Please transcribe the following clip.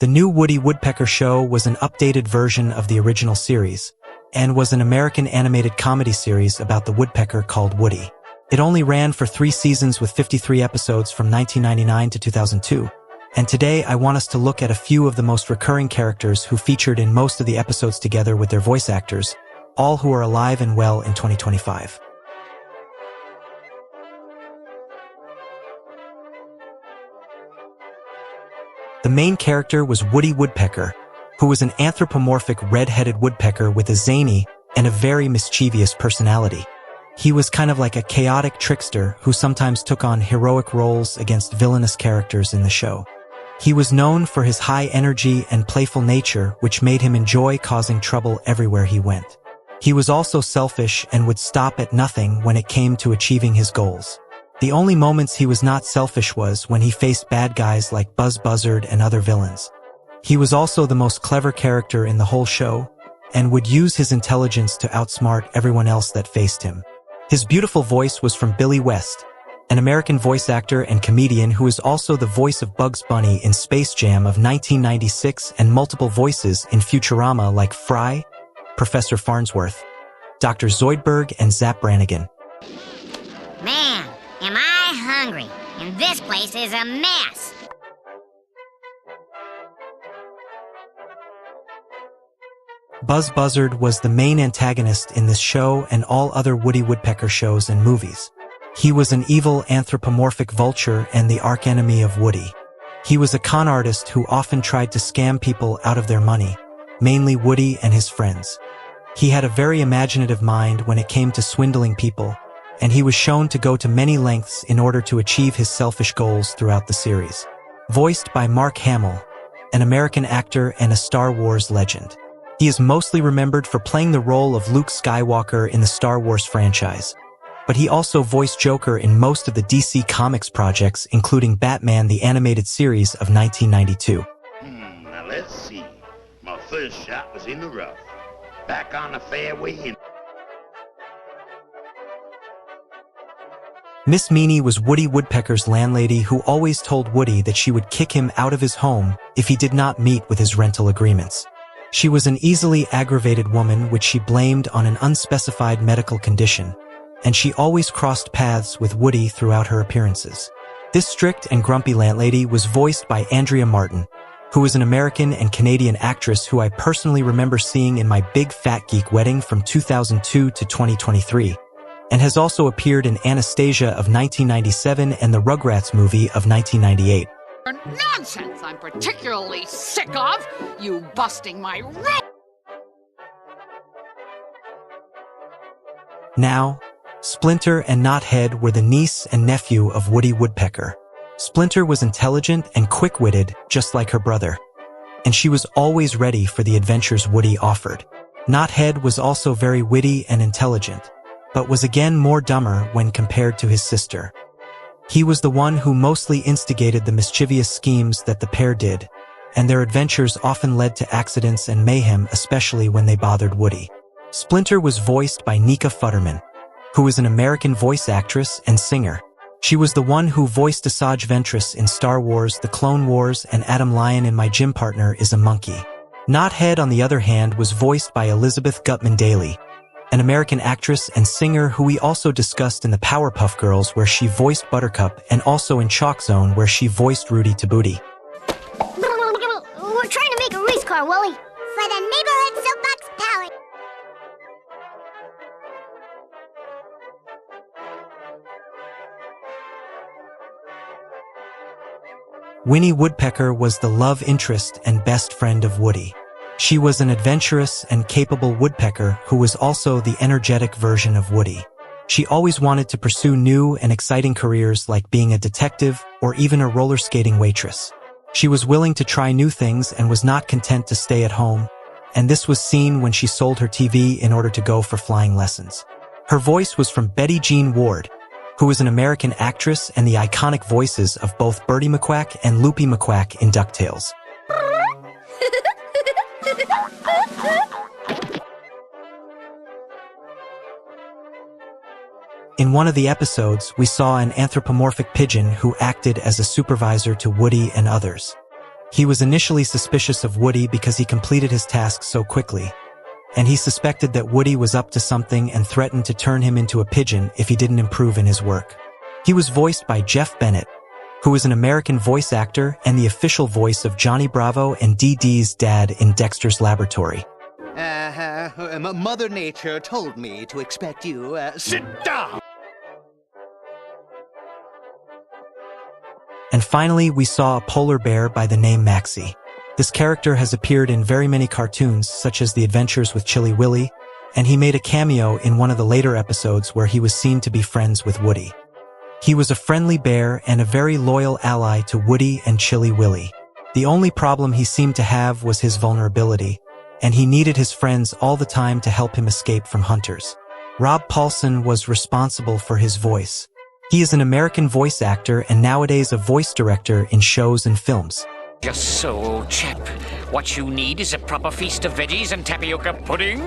The new Woody Woodpecker show was an updated version of the original series, and was an American animated comedy series about the woodpecker called Woody. It only ran for 3 seasons with 53 episodes from 1999 to 2002, and today I want us to look at a few of the most recurring characters who featured in most of the episodes together with their voice actors, all who are alive and well in 2025. The main character was Woody Woodpecker, who was an anthropomorphic red-headed woodpecker with a zany and a very mischievous personality. He was kind of like a chaotic trickster who sometimes took on heroic roles against villainous characters in the show. He was known for his high energy and playful nature, which made him enjoy causing trouble everywhere he went. He was also selfish and would stop at nothing when it came to achieving his goals. The only moments he was not selfish was when he faced bad guys like Buzzard and other villains. He was also the most clever character in the whole show, and would use his intelligence to outsmart everyone else that faced him. His beautiful voice was from Billy West, an American voice actor and comedian who is also the voice of Bugs Bunny in Space Jam of 1996 and multiple voices in Futurama like Fry, Professor Farnsworth, Dr. Zoidberg, and Zap Brannigan. Man, am I hungry, and this place is a mess. Buzzard was the main antagonist in this show and all other Woody Woodpecker shows and movies. He was an evil anthropomorphic vulture and the archenemy of Woody. He was a con artist who often tried to scam people out of their money, mainly Woody and his friends. He had a very imaginative mind when it came to swindling people, and he was shown to go to many lengths in order to achieve his selfish goals throughout the series. Voiced by Mark Hamill, an American actor and a Star Wars legend. He is mostly remembered for playing the role of Luke Skywalker in the Star Wars franchise, but he also voiced Joker in most of the DC Comics projects, including Batman the Animated Series of 1992. Now let's see. My first shot was in the rough. Back on the fairway and... Miss Meanie was Woody Woodpecker's landlady who always told Woody that she would kick him out of his home if he did not meet with his rental agreements. She was an easily aggravated woman which she blamed on an unspecified medical condition, and she always crossed paths with Woody throughout her appearances. This strict and grumpy landlady was voiced by Andrea Martin, who is an American and Canadian actress who I personally remember seeing in My Big Fat Geek Wedding from 2002 to 2023, and has also appeared in Anastasia of 1997 and the Rugrats movie of 1998. Nonsense I'm particularly sick of, you busting my rule. Now, Splinter and Knothead were the niece and nephew of Woody Woodpecker. Splinter was intelligent and quick-witted, just like her brother, and she was always ready for the adventures Woody offered. Knothead was also very witty and intelligent, but was again more dumber when compared to his sister. He was the one who mostly instigated the mischievous schemes that the pair did, and their adventures often led to accidents and mayhem, especially when they bothered Woody. Splinter was voiced by Nika Futterman, who is an American voice actress and singer. She was the one who voiced Asajj Ventress in Star Wars: The Clone Wars and Adam Lyon in My Gym Partner is a Monkey. Knothead, on the other hand, was voiced by Elizabeth Gutman-Daly, an American actress and singer who we also discussed in the Powerpuff Girls where she voiced Buttercup, and also in Chalk Zone where she voiced Rudy to Booty. We're trying to make a race car, Wally. For the neighborhood soapbox power. Winnie Woodpecker was the love interest and best friend of Woody. She was an adventurous and capable woodpecker who was also the energetic version of Woody. She always wanted to pursue new and exciting careers like being a detective or even a roller skating waitress. She was willing to try new things and was not content to stay at home, and this was seen when she sold her TV in order to go for flying lessons. Her voice was from Betty Jean Ward, who is an American actress and the iconic voices of both Bertie McQuack and Loopy McQuack in DuckTales. In one of the episodes, we saw an anthropomorphic pigeon who acted as a supervisor to Woody and others. He was initially suspicious of Woody because he completed his tasks so quickly, and he suspected that Woody was up to something and threatened to turn him into a pigeon if he didn't improve in his work. He was voiced by Jeff Bennett, who is an American voice actor and the official voice of Johnny Bravo and Dee Dee's dad in Dexter's Laboratory. Mother Nature told me to expect you. Sit down! And finally, we saw a polar bear by the name Maxie. This character has appeared in very many cartoons, such as The Adventures with Chilly Willy, and he made a cameo in one of the later episodes where he was seen to be friends with Woody. He was a friendly bear and a very loyal ally to Woody and Chilly Willy. The only problem he seemed to have was his vulnerability, and he needed his friends all the time to help him escape from hunters. Rob Paulsen was responsible for his voice. He is an American voice actor and nowadays a voice director in shows and films. Just so, old chap. What you need is a proper feast of veggies and tapioca pudding.